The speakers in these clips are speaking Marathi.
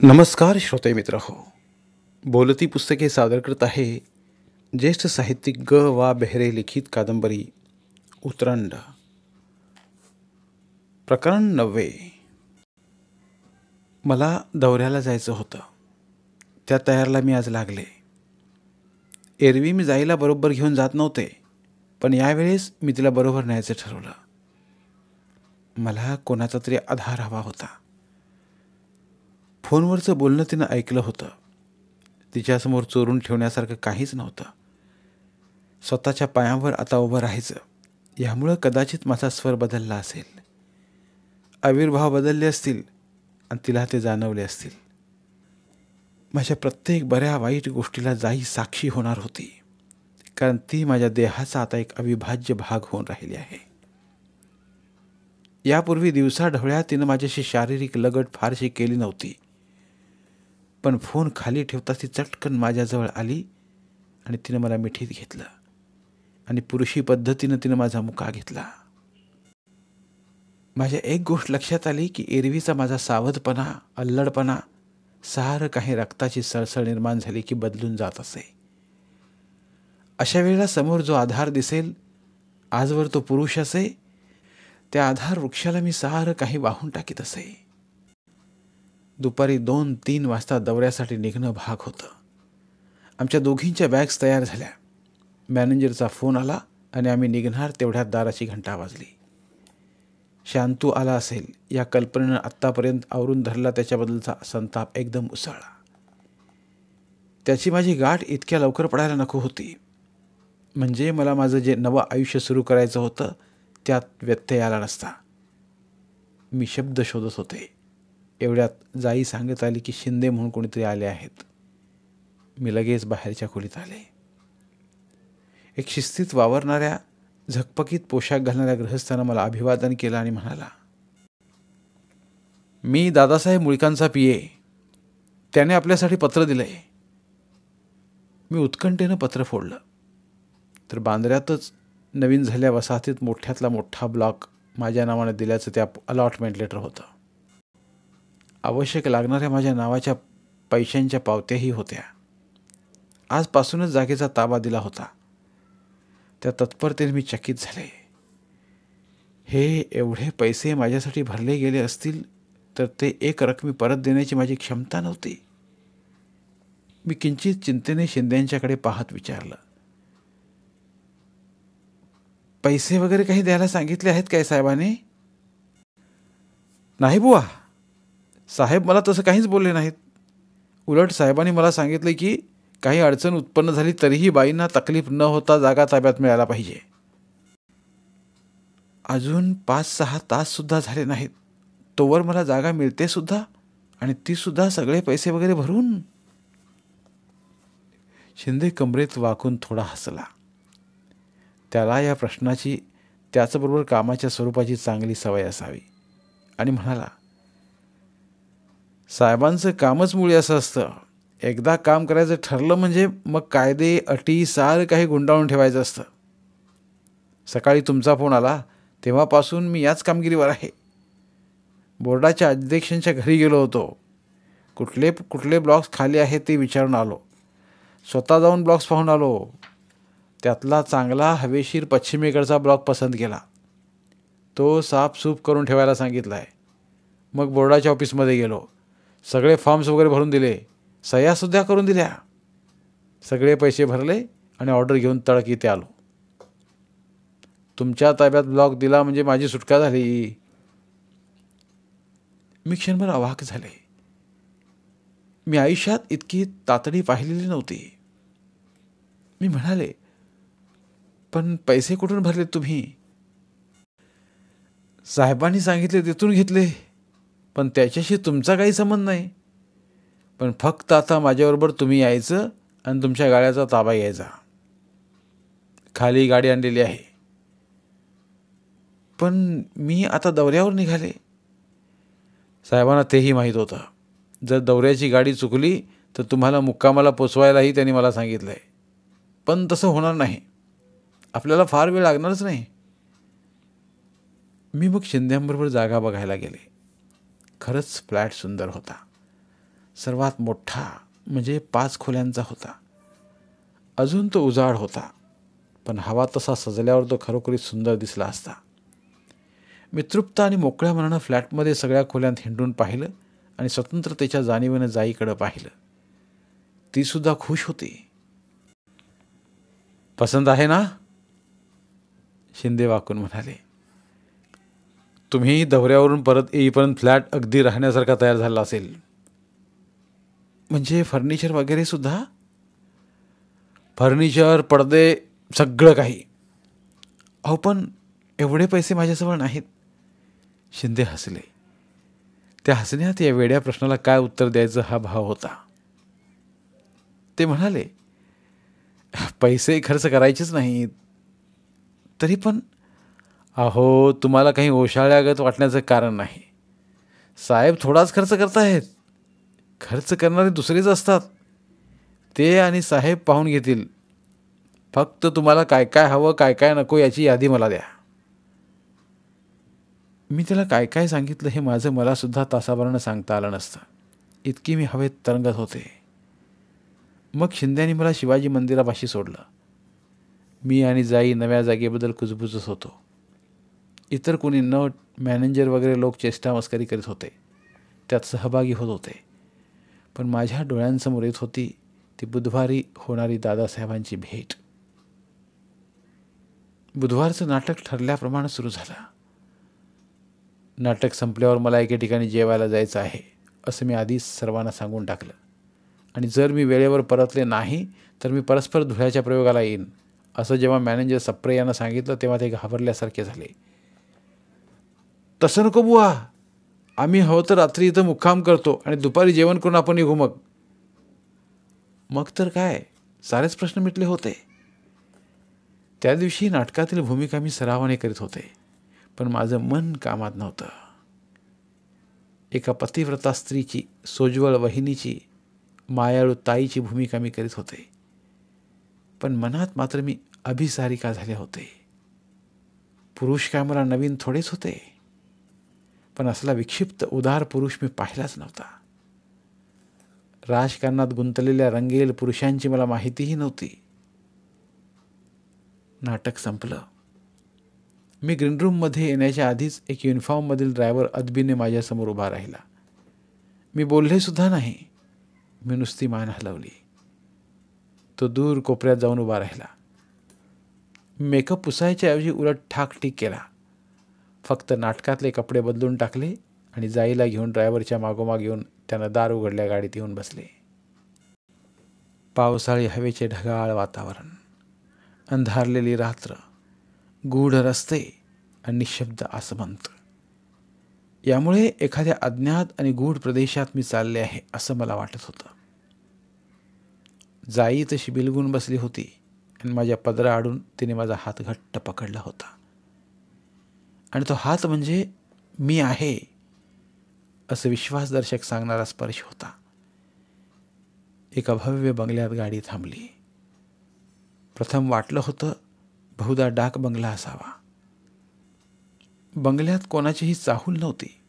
नमस्कार श्रोते मित्र हो. बोलती पुस्तके सादर करत आहे ज्येष्ठ साहित्यिक ग. बेहरे लिखित कादंबरी उतरंड, प्रकरण 9. मला दौऱ्याला जायचं होतं. त्या तयारीला मी आज लागले. एरवी मी जाईला बरोबर घेऊन जात नव्हते, पण यावेळेस मी तिला बरोबर न्यायचं ठरवलं. मला कोणाचा तरी आधार हवा होता. फोनवरचं बोलणं तिनं ऐकलं होतं. तिच्यासमोर चोरून ठेवण्यासारखं काहीच नव्हतं. स्वतःच्या पायावर आता उभं राहायचं, यामुळं कदाचित माझा स्वर बदलला असेल, आविर्भाव बदलले असतील आणि तिला ते जाणवले असतील. माझ्या प्रत्येक बऱ्या वाईट गोष्टीला जाई साक्षी होणार होती, कारण ती माझ्या देहाचा आता एक अविभाज्य भाग होऊन राहिली आहे. यापूर्वी दिवसाढवळ्या तिनं माझ्याशी शारीरिक लगट फारशी केली नव्हती, पण फोन खाली ठेवता ती चटकन माझ्याजवळ आली आणि तिनं मला मिठीत घेतलं आणि पुरुषी पद्धतीनं तिनं माझा मुका घेतला. माझ्या एक गोष्ट लक्षात आली की एरवीचा माझा सावधपणा, अल्लडपणा सारं काही रक्ताची सळसळ निर्माण झाली की बदलून जात असे. अशा वेळेला समोर जो आधार दिसेल, आजवर तो पुरुष असे, त्या आधार वृक्षाला मी सारं काही वाहून टाकीत असे. दुपारी 2-3 वाजता दौऱ्यासाठी निघणं भाग होतं. आमच्या दोघींच्या बॅग्स तयार झाल्या. मॅनेजरचा फोन आला आणि आम्ही निघणार तेवढ्यात दाराची घंटा वाजली. शांतू आला असेल या कल्पनेनं आत्तापर्यंत आवरून धरला त्याच्याबद्दलचा संताप एकदम उसळला. त्याची माझी गाठ इतक्या लवकर पडायला नको होती, म्हणजे मला माझं जे नवं आयुष्य सुरू करायचं होतं त्यात व्यत्यय आला नसता. मी शब्द शोधत होते. एवढ्यात जाई सांगत आली की शिंदे म्हणून कोणीतरी आले आहेत. मी लगेच बाहेरच्या खोलीत आले. एक शिस्तीत वावरणाऱ्या, झकपकीत पोशाख घालणाऱ्या गृहस्थानं मला अभिवादन केलं आणि म्हणाला, मी दादासाहेब मुळकांचा PA. त्याने आपल्यासाठी पत्र दिलंय. मी उत्कंठेनं पत्र फोडलं तर बांद्र्यातच नवीन झालेल्या वसाहतीत मोठ्यातला मोठा ब्लॉक माझ्या नावाने दिल्याचं त्या अलॉटमेंट लेटर होतं. आवश्यक लागणाऱ्या माझ्या नावाच्या पैशांच्या पावत्याही होत्या. आजपासूनच जागेचा ताबा दिला होता. त्या तत्परतेने मी चकित झाले. हे एवढे पैसे माझ्यासाठी भरले गेले असतील तर ते एक रकमी परत देण्याची माझी क्षमता नव्हती. मी किंचित चिंतेने शिंद्यांच्याकडे पाहत विचारलं, पैसे वगैरे काही द्यायला सांगितले आहेत काय साहेबांनी? नाही बुवा, साहेब मला तसं काहीच बोलले नाहीत. उलट साहेबांनी मला सांगितले की काही अडचण उत्पन्न झाली तरीही बाईंना तकलीफ न होता जागा ताब्यात मिळायला पाहिजे. अजून 5-6 ताससुद्धा झाले नाहीत तोवर मला जागा मिळते सुद्धा, आणि ती सुद्धा सगळे पैसे वगैरे भरून? शिंदे कमरेत वाकून थोडा हसला. त्याला या प्रश्नाची, त्याचबरोबर कामाच्या स्वरूपाची चांगली सवय असावी, आणि म्हणाला, साहेबांचं कामच मुळी असं असतं. एकदा काम करायचं ठरलं म्हणजे मग कायदे, अटी सारं काही गुंडाळून ठेवायचं असतं. सकाळी तुमचा फोन आला तेव्हापासून मी याच कामगिरीवर आहे. बोर्डाच्या अध्यक्षांच्या घरी गेलो होतो. कुठले कुठले ब्लॉक्स खाली आहेत ते विचारून आलो. स्वतः जाऊन ब्लॉक्स पाहून आलो. त्यातला चांगला हवेशीर पश्चिमेकडचा ब्लॉक पसंत केला. तो साफसूफ करून ठेवायला सांगितला आहे. मग बोर्डाच्या ऑफिसमध्ये गेलो. सगळे फॉर्म्स वगैरे भरून दिले, सह्यासुद्धा करून दिल्या. सगळे पैसे भरले आणि ऑर्डर घेऊन तडक इथे आलो. तुमच्या ताब्यात ब्लॉक दिला म्हणजे माझी सुटका झाली. मी क्षणभर अवाक झाले. मी आयुष्यात इतकी तातडी पाहिलेली नव्हती. मी म्हणाले, पण पैसे कुठून भरले तुम्ही? साहेबांनी सांगितले तिथून घेतले, पण त्याच्याशी तुमचा काही संबंध नाही. पण फक्त आता माझ्याबरोबर तुम्ही यायचं आणि तुमच्या गाड्याचा ताबा घ्यायचा. खाली गाडी आणलेली आहे. पण मी आता दौऱ्यावर निघाले. साहेबांना तेही माहीत होतं. जर दौऱ्याची गाडी चुकली तर तुम्हाला मुक्कामाला पोचवायलाही त्यांनी मला सांगितलं आहे. पण तसं होणार नाही. आपल्याला फार वेळ लागणारच नाही. मी मग शिंद्यांबरोबर जागा बघायला गेले. खरंच फ्लॅट सुंदर होता. सर्वात मोठा म्हणजे 5 खोल्यांचा होता. अजून तो उजाड होता, पण हवा तसा सजल्यावर तो खरोखरीच सुंदर दिसला असता. मी तृप्त आणि मोकळ्या मनानं फ्लॅटमध्ये सगळ्या खोल्यांत हिंडून पाहिलं आणि स्वतंत्रतेच्या जाणीवेनं जाईकडं पाहिलं. ती सुद्धा खुश होती. पसंत आहे ना? शिंदे वाकून म्हणाले. तुम्ही दौऱ्यावरून परत येईपर्यंत फ्लॅट अगदी राहण्यासारखा तयार झाला असेल. म्हणजे फर्निचर वगैरे सुद्धा? फर्निचर, पडदे, सगळं काही. अहो, पण एवढे पैसे माझ्याजवळ नाहीत. शिंदे हसले. त्या हसण्यात या वेड्या प्रश्नाला काय उत्तर द्यायचं हा भाव होता. ते म्हणाले, पैसे खर्च करायचेच नाहीत. तरी पण अहो, तुम्हाला काही ओशाळ्यागत वाटण्याचं कारण नाही. साहेब थोडाच खर्च करतायत. खर्च करणारे दुसरेच असतात. ते आणि साहेब पाहून घेतील. फक्त तुम्हाला काय काय हवं, काय काय नको याची यादी मला द्या. मी त्याला काय काय सांगितलं हे माझं मला सुद्धा तासाभरानं सांगता आलं नसतं. इतकी मी हवेत तरंगत होते. मग शिंद्यानी मला शिवाजी मंदिरापाशी सोडलं. मी आणि जाई नव्या जागेबद्दल कुजबुजत होतो. इतर कोणी नट, मॅनेजर वगैरे लोक चेष्टा मस्करी करीत होते. त्यात सहभागी होत होते. पण माझ्या डोळ्यांसमोर येत होती ती बुधवारी होणारी दादासाहेबांची भेट. बुधवारचं नाटक ठरल्याप्रमाणे सुरू झालं. नाटक संपल्यावर मला एके ठिकाणी जेवायला जायचं आहे असं मी आधीच सर्वांना सांगून टाकलं. आणि जर मी वेळेवर परतले नाही तर मी परस्पर धुळ्याच्या प्रयोगाला येईन असं जेव्हा मॅनेजर सप्रे यांना सांगितलं तेव्हा ते घाबरल्यासारखे झाले. तसं नको बुवा, आम्ही हवं तर रात्री इथं मुक्काम करतो आणि दुपारी जेवण करून आपण निघू. मग तर काय, सारेच प्रश्न मिटले होते. त्या दिवशी नाटकातील भूमिका मी सरावाने करीत होते, पण माझं मन कामात नव्हतं. एका पतिव्रता स्त्रीची, सोज्वळ वहिनीची, मायाळू ताईची भूमिका मी करीत होते. पण मनात मात्र मी अभिसारिका झाले होते. पुरुष काय मला नवीन थोडेच होते, पण असला विक्षिप्त उदार पुरुष मी पाहिलाच नव्हता. राजकारणात गुंतलेल्या रंगेल पुरुषांची मला माहितीही नव्हती. नाटक संपलं. मी ग्रीनरूममध्ये येण्याच्या आधीच एक युनिफॉर्ममधील ड्रायव्हर अदबीने माझ्यासमोर उभा राहिला. मी बोलले सुद्धा नाही. मी नुसती मान हलवली. तो दूर कोपऱ्यात जाऊन उभा राहिला. मेकअप पुसायच्या ऐवजी उलट ठाकठीक केला. फक्त नाटकातले कपडे बदलून टाकले आणि जाईला घेऊन ड्रायव्हरच्या मागोमाग येऊन त्यानं दार उघडल्या गाडीत येऊन बसले. पावसाळी हवेचे ढगाळ वातावरण, अंधारलेली रात्र, गूढ रस्ते आणि निशब्द आसमंत, यामुळे एखाद्या अज्ञात आणि गूढ प्रदेशात मी चालले आहे असं मला वाटत होतं. जाई तशी बिलगून बसली होती आणि माझ्या पदराआडून तिने माझा हात घट्ट पकडला होता. आणि तो हात म्हणजे मी आहे असं विश्वासदर्शक सांगणारा स्पर्श होता. एका भव्य बंगल्यात गाडी थांबली. प्रथम वाटलं होतं बहुधा डाक बंगला असावा. बंगल्यात कोणाचीही चाहूल नव्हती.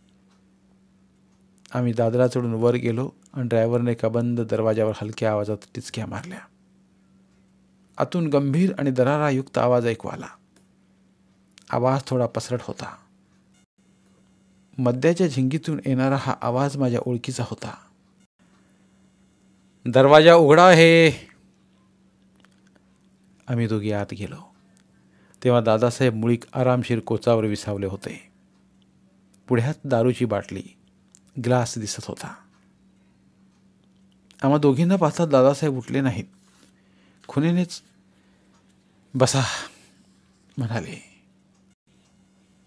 आम्ही दादरा चढून वर गेलो आणि ड्रायव्हरने एका बंद दरवाजावर हलक्या आवाजात टिचक्या मारल्या. आतून गंभीर आणि दरारायुक्त आवाज ऐकू आला. आवाज थोडा पसरट होता. मद्याच्या झिंगीतून येणारा हा आवाज माझ्या ओळखीचा होता. दरवाजा उघडा आहे. आम्ही दोघे आत गेलो. तेव्हा दादासाहेब मुळीक आरामशीर कोचावर विसावले होते. पुढ्यात दारूची बाटली, ग्लास दिसत होता. आम्हा दोघींना पाहता दादासाहेब उठले नाहीत. खुनेनेच बसा म्हणाले.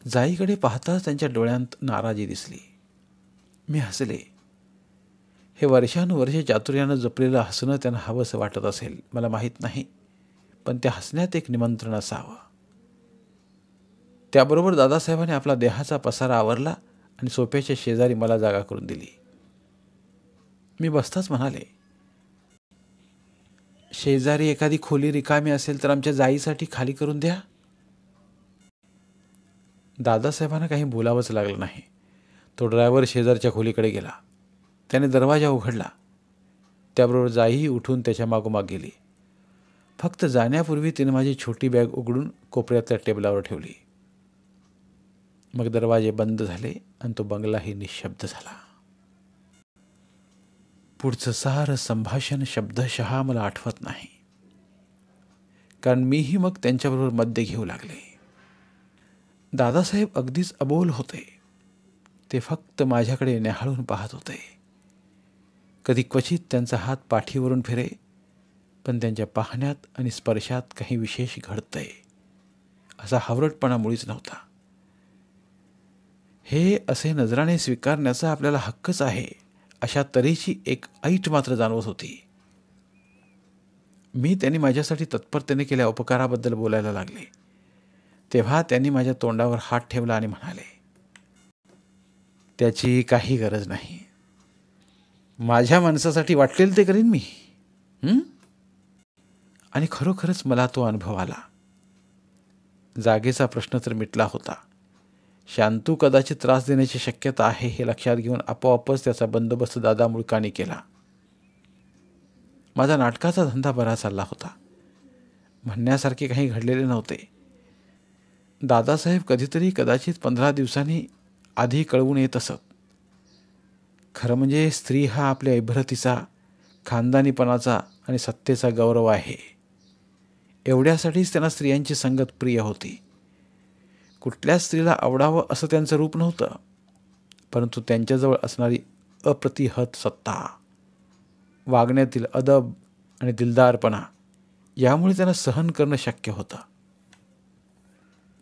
जाईकडे पाहताच त्यांच्या डोळ्यांत नाराजी दिसली. मी हसले. हे वर्षानुवर्षे चातुर्यानं जपलेलं हसणं त्यांना हवंसं वाटत असेल मला माहीत नाही, पण त्या हसण्यात एक निमंत्रण असावं. त्याबरोबर दादासाहेबांनी आपला देहाचा पसारा आवरला आणि सोफ्याच्या शेजारी मला जागा करून दिली. मी बसताच म्हणाले, शेजारी एखादी खोली रिकामी असेल तर आमच्या जाईसाठी खाली करून द्या. दादासाहेबांना काही बोलावंच लागलं नाही. तो ड्रायव्हर शेजारच्या खोलीकडे गेला. त्याने दरवाजा उघडला. त्याबरोबर जाईही उठून त्याच्या मागोमाग गेली. फक्त जाण्यापूर्वी तिने माझी छोटी बॅग उघडून कोपऱ्यातल्या टेबलावर ठेवली. मग दरवाजे बंद झाले आणि तो बंगलाही निशब्द झाला. पुढचं सारं संभाषण शब्दशः मला आठवत नाही, कारण मीही मग त्यांच्याबरोबर मद्य घेऊ लागले. दादासाहेब अगदीच अबोल होते. ते फक्त माझ्याकडे न्याहाळून पाहत होते. कधी क्वचित त्यांचा हात पाठीवरून फिरे, पण त्यांच्या पाहण्यात आणि स्पर्शात काही विशेष घडतंय असा हावरटपणा मुळीच नव्हता. हे असे नजराने स्वीकारण्याचा आपल्याला हक्कच आहे अशा तऱ्हेची एक ऐट मात्र जाणवत होती. मी त्यांनी माझ्यासाठी तत्परतेने केल्या उपकाराबद्दल बोलायला लागले, तेव्हा त्यांनी माझ्या तोंडावर हात ठेवला आणि म्हणाले, त्याची काही गरज नाही. माझ्या माणसासाठी वाटलेलं ते करीन मी. आणि खरोखरच मला तो अनुभव आला. जागेचा प्रश्न तर मिटला होता. शांतू कदाचित त्रास देण्याची शक्यता आहे हे लक्षात घेऊन आपोआपच त्याचा बंदोबस्त दादा मुळकाने केला. माझा नाटकाचा धंदा बरा चालला होता. म्हणण्यासारखे काही घडलेले नव्हते. दादासाहेब कधीतरी कदाचित 15 दिवसांनी आधी कळवून येत असत. खरं म्हणजे स्त्री हा आपल्या इभ्रतीचा, खानदानीपणाचा आणि सत्तेचा गौरव आहे. एवढ्यासाठीच त्यांना स्त्रियांची संगत प्रिय होती. कुठल्या स्त्रीला आवडावं असं त्यांचं रूप नव्हतं, परंतु त्यांच्याजवळ असणारी अप्रतिहत सत्ता, वागण्यातील अदब आणि दिलदारपणा यामुळे त्यांना सहन करणं शक्य होतं.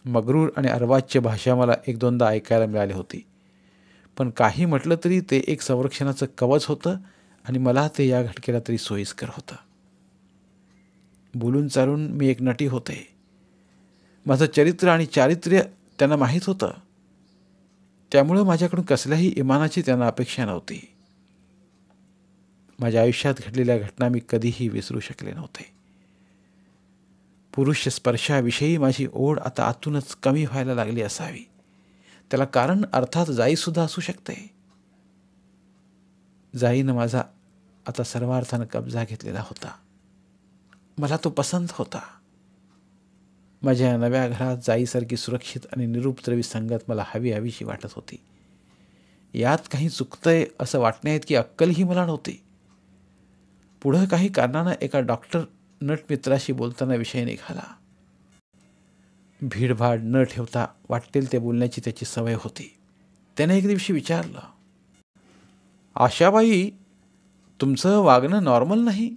मगरूर आणि अर्वाच्य भाषा मला 1-2दा ऐकायला मिळाली होती, पण काही म्हटलं तरी ते एक संरक्षणाचं कवच होतं आणि मला ते या घटकेला तरी सोयीस्कर होतं. बोलून चालून मी एक नटी होते. माझं चरित्र आणि चारित्र्य त्यांना माहीत होतं. त्यामुळं माझ्याकडून कसल्याही इमानाची त्यांना अपेक्षा नव्हती. माझ्या आयुष्यात घडलेल्या घटना मी कधीही विसरू शकले नव्हते. पुरुष स्पर्शाविषयी माझी ओढ आता आतूनच कमी व्हायला लागली असावी. त्याला कारण अर्थात जाईसुद्धा असू शकते. जाईनं माझा आता सर्वार्थानं कब्जा घेतलेला होता. मला तो पसंत होता. माझ्या नव्या घरात जाईसारखी सुरक्षित आणि निरुपद्रवी संगत मला हवीशी वाटत होती. यात काही चुकतंय असं वाटण्याइतकी अक्कलही मला नव्हती. पुढं काही कारणानं एका डॉक्टर नटमित्राशी बोलताना विषय निघाला. भीडभाड न ठेवता वाटेल ते बोलण्याची त्याची सवय होती. त्याने एक दिवशी विचारलं, आशाबाई, तुमचं वागणं नॉर्मल नाही.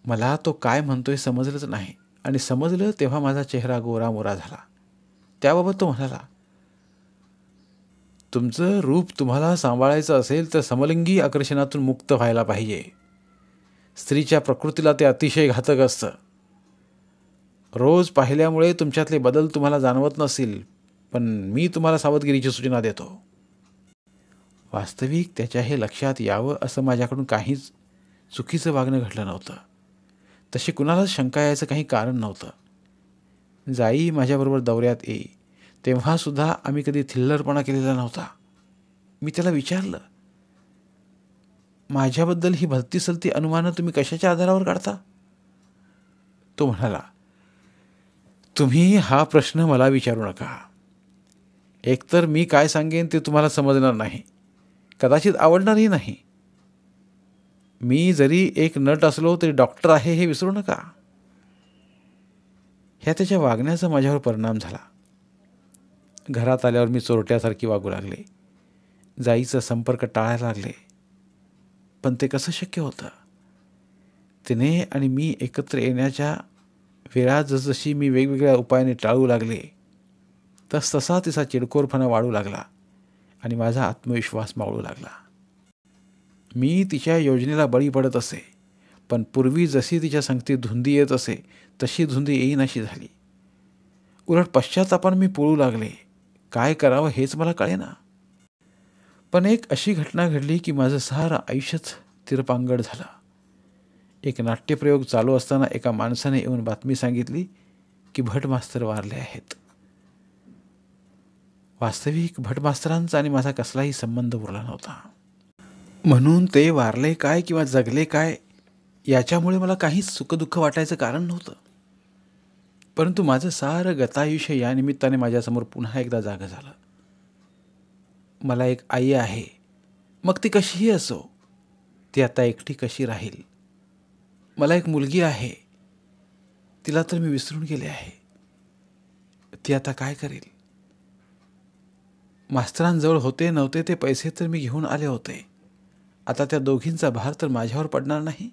मला तो काय म्हणतोय समजलंच नाही, आणि समजलं तेव्हा माझा चेहरा गोरामोरा झाला. त्याबाबत तो म्हणाला, तुमचं रूप तुम्हाला सांभाळायचं असेल तर समलिंगी आकर्षणातून मुक्त व्हायला पाहिजे. स्त्रीच्या प्रकृतीला ते अतिशय घातक असतं. रोज पाहिल्यामुळे तुमच्यातले बदल तुम्हाला जाणवत नसतील, पण मी तुम्हाला सावधगिरीची सूचना देतो. वास्तविक त्याच्या हे लक्षात यावं असं माझ्याकडून काहीच चुकीचं वागणं घडलं नव्हतं. तशी कुणालाच शंका यायचं काही कारण नव्हतं. जाई माझ्याबरोबर दौऱ्यात येई तेव्हासुद्धा आम्ही कधी थिल्लरपणा केलेला नव्हता. मी त्याला विचारलं, माझ्याबद्दल ही भलती-सलती अनुमानं तुम्ही कशाच्या आधारावर काढता? तो म्हणाला, तुम्ही हा प्रश्न मला विचारू नका. एकतर मी काय सांगेन ते तुम्हाला समजणार नाही, कदाचित आवडणारही नाही. मी जरी एक नट असलो तरी डॉक्टर आहे हे विसरू नका. ह्या त्याच्या वागण्याचा माझ्यावर परिणाम झाला. घरात आल्यावर मी चोरट्यासारखी वागू लागले. जाईचा संपर्क टाळायला लागले. पण ते कसं शक्य होतं? तिने आणि मी एकत्र येण्याच्या वेळा जसजशी मी वेगवेगळ्या उपायाने टाळू लागले, तसा तिचा चिडखोरपणा वाढू लागला आणि माझा आत्मविश्वास मावळू लागला. मी तिच्या योजनेला बळी पडत असे, पण पूर्वी जशी तिच्या संगतीत धुंदी येत असे तशी धुंदी येईनाशी झाली. उलट पश्चातापाने मी पळू लागले. काय करावं हेच मला कळेना. पण एक अशी घटना घडली की माझं सारं आयुष्यच तिरपांगड झालं. एक नाट्यप्रयोग चालू असताना एका माणसाने येऊन बातमी सांगितली की भटमास्तर वारले आहेत. वास्तविक भटमास्तरांचा आणि माझा कसलाही संबंध उरला नव्हता. म्हणून ते वारले काय किंवा जगले काय याच्यामुळे मला काहीच सुखदुःख वाटायचं कारण नव्हतं. परंतु माझं सारं गतायुष्य या निमित्ताने माझ्यासमोर पुन्हा एकदा जागं झालं. मला एक आई आहे, मग ती कशीही असो, ती आता एकटी कशी राहील. मला एक मुलगी आहे, तिला तर मी विसरून गेले आहे. ती आता काय करेल. मास्तरांजवळ होते नव्हते ते पैसे तर मी घेऊन आले होते. आता त्या दोघींचा भार तर माझ्यावर पडणार नाही.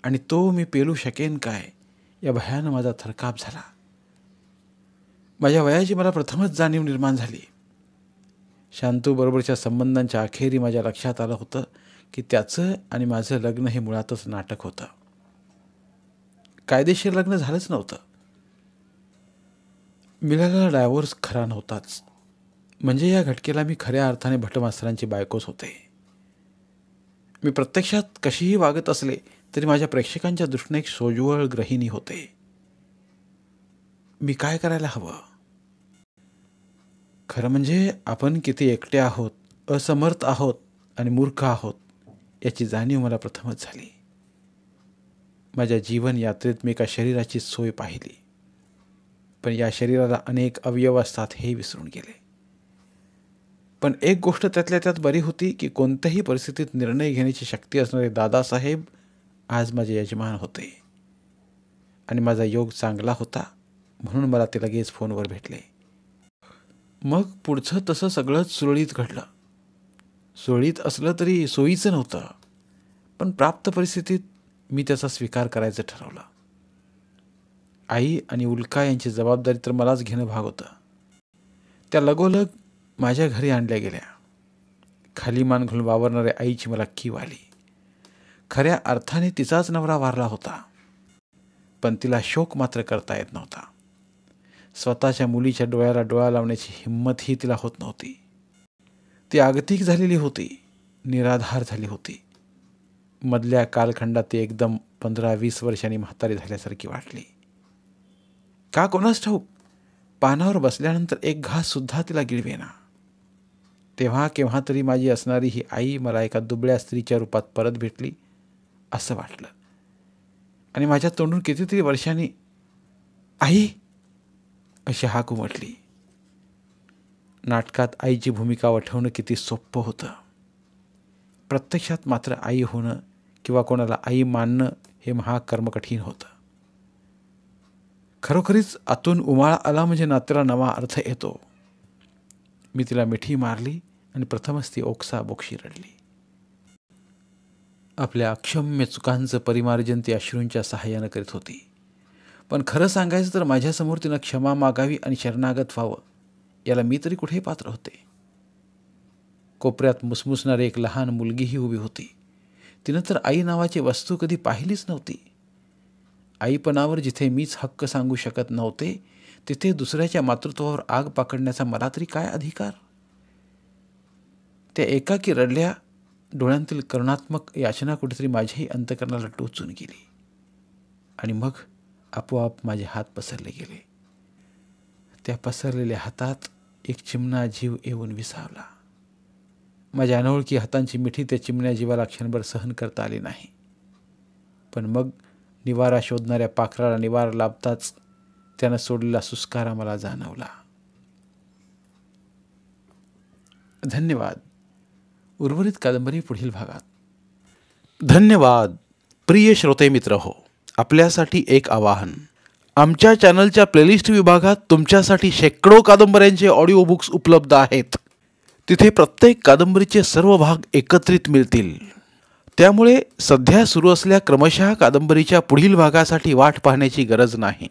आणि तो मी पेलू शकेन काय या भयानं माझा थरकाप झाला. माझ्या वयाची मला प्रथमच जाणीव निर्माण झाली. शांतूबरोबरच्या संबंधांच्या अखेरी माझ्या लक्षात आलं होतं की त्याचं आणि माझं लग्न हे मुळातच नाटक होतं. कायदेशीर लग्न झालंच नव्हतं. मिळालेला डायव्होर्स खरा नव्हताच. म्हणजे या घटकेला मी खऱ्या अर्थाने भटमास्तरांची बायकोच होते. मी प्रत्यक्षात कशीही वागत असले तरी माझ्या प्रेक्षकांच्या दृष्टीने एक सोज्वळ गृहिणी होते. मी काय करायला हवं. खरं म्हणजे आपण किती एकटे आहोत, असमर्थ आहोत आणि मूर्ख आहोत याची जाणीव मला प्रथमच झाली. माझ्या जीवन यात्रेत मी एका शरीराची सोय पाहिली, पण या शरीराला अनेक अवयव असतात हे विसरून गेले. पण एक गोष्ट त्यातल्या त्यात बरी होती की कोणत्याही परिस्थितीत निर्णय घेण्याची शक्ती असणारे दादासाहेब आज माझे यजमान होते. आणि माझा योग चांगला होता म्हणून मला ते लगेच फोनवर भेटले. मग पुढचं तसं सगळंच सुरळीत घडलं. सुरळीत असलं तरी सोयीचं नव्हतं, पण प्राप्त परिस्थितीत मी त्याचा स्वीकार करायचं ठरवलं. आई आणि उल्का यांची जबाबदारी तर मलाच घेणं भाग होतं. त्या लगोलग माझ्या घरी आणल्या गेल्या. खाली मान घालून वावरणाऱ्या आईची मला कीव आली. खऱ्या अर्थाने तिचाच नवरा वारला होता, पण तिला शोक मात्र करता येत नव्हता. स्वतःच्या मुलीच्या डोळ्याला डोळा लावण्याची हिंमतही तिला होत नव्हती. ती आगतिक झालेली होती, निराधार झाली होती. मधल्या कालखंडात ती एकदम 15-20 वर्षांनी म्हातारी झाल्यासारखी वाटली. का कोणास ठाऊक, पानावर बसल्यानंतर एक घाससुद्धा तिला गिळवेना. तेव्हा केव्हा तरी माझी असणारी ही आई मला एका दुबळ्या स्त्रीच्या रूपात परत भेटली असं वाटलं. आणि माझ्या तोंडून कितीतरी वर्षांनी आई अशी हाक उमटली. नाटकात आईची भूमिका वठवणं किती सोपं होतं. प्रत्यक्षात मात्र आई होणं किंवा कोणाला आई मानणं हे महाकर्म कठीण होतं. खरोखरीच आतून उमाळा आला म्हणजे नात्याला नवा अर्थ येतो. मी तिला मिठी मारली आणि प्रथमच ती ओक्साबोक्शी रडली. आपल्या अक्षम्य चुकांचं परिमार्जन ती अश्रूंच्या सहाय्यानं करीत होती. पण खरं सांगायचं तर माझ्यासमोर तिनं क्षमा मागावी आणि शरणागत व्हावं याला मी तरी कुठे पात्र होते. कोपऱ्यात मुसमुसणारी एक लहान मुलगीही उभी होती. तिनं तर आई नावाची वस्तू कधी पाहिलीच नव्हती. आईपणावर जिथे मीच हक्क सांगू शकत नव्हते तिथे दुसऱ्याच्या मातृत्वावर आग पाकडण्याचा मला तरी काय अधिकार. त्या एकाकी रडल्या डोळ्यांतील करुणात्मक याचना कुठेतरी माझ्याही अंतकरणाला टोचून गेली. आणि मग आपोआप माझे हात पसरले गेले. त्या पसरलेल्या हातात एक चिमणा जीव येऊन विसावला. माझ्या अनोळखी हातांची मिठी त्या चिमण्या जीवाला क्षणभर सहन करता आली नाही. पण मग निवारा शोधणाऱ्या पाखराला निवारा लाभताच त्यानं सोडलेला सुस्कारा मला जाणवला. धन्यवाद. उर्वरित कादंबरी पुढील भागात. धन्यवाद. प्रिय श्रोते मित्र हो, आपल्यासाठी एक आवाहन. आमच्या चॅनलच्या प्लेलिस्ट विभागात तुमच्यासाठी शेकडो कादंबऱ्यांचे ऑडिओ बुक्स उपलब्ध आहेत. तिथे प्रत्येक कादंबरीचे सर्व भाग एकत्रित मिळतील. त्यामुळे सध्या सुरू असलेल्या क्रमशः कादंबरीच्या पुढील भागासाठी वाट पाहण्याची गरज नाही.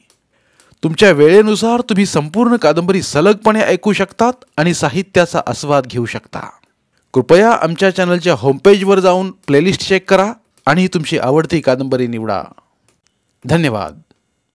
तुमच्या वेळेनुसार तुम्ही संपूर्ण कादंबरी सलगपणे ऐकू शकतात आणि साहित्याचा आस्वाद घेऊ शकता. कृपया आमच्या चॅनलच्या होमपेजवर जाऊन प्लेलिस्ट चेक करा आणि तुमची आवडती कादंबरी निवडा. धन्यवाद.